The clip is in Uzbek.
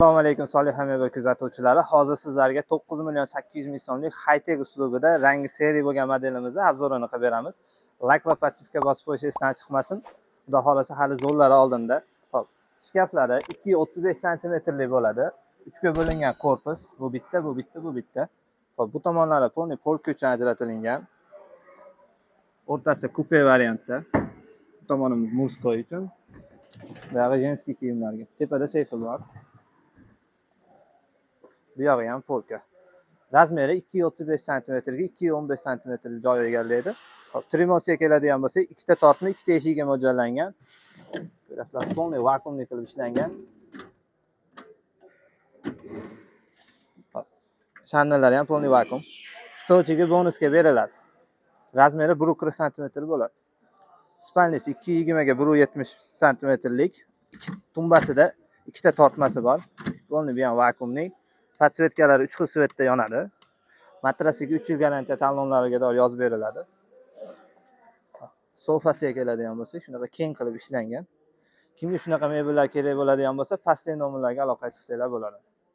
Assalomu alaykum Solih Hamid kuzatuvchilari. Hozir sizlarga 9.800.000 so'mlik high-tech uslubida rangi seri bo'lgan modelimizni obzorini qilib beramiz. Like va podpiska bosib qo'yish esdan chiqmasin. Xudo xolasa hali zo'rlari oldinda. Xo'p, shkaflari 2.35 sm bo'ladi. 3 ga bo'lingan korpus. Bu bitta, bu bitta, bu bitta. Xo'p, bu tomonlari polni polka uchun ajratilgan. O'rtasi kupe variantda. Bu tomonimiz murskoy uchun. Buyog'i jenskiy kiyimlarga. Tepada seyfi bor. Bu yog'i ham polka. Razmeri 2.35 sm ga 2.15 sm joy egallaydi. Hop, trimosiya keladigan bo'lsa, ikkita tortma, ikkita eshikka mo'ljallangan. Taraflar polniy vakuumli qilib ishlangan. Hop, sharnalari ham polniy vakuum. Stolchiga bonusga beriladi. Razmeri 1.40 sm bo'ladi. Spalnisi 2.20 ga 1.70 sm lik. Tumbasida ikkita tortmasi bor. Polniy bu ham vakuumli. Podsvetkalari 3 xil svetda yonadi. Matrasiga 3 yil garantiya talonlariga doir yozib beriladi. Sofasiga keladigan bo'lsa, shunaqa keng qilib ishlangan. Kimga shunaqa mebellar kerak bo'ladigan bo'lsa, pastdagi nomerlarga aloqa qilsanglar bo'ladi.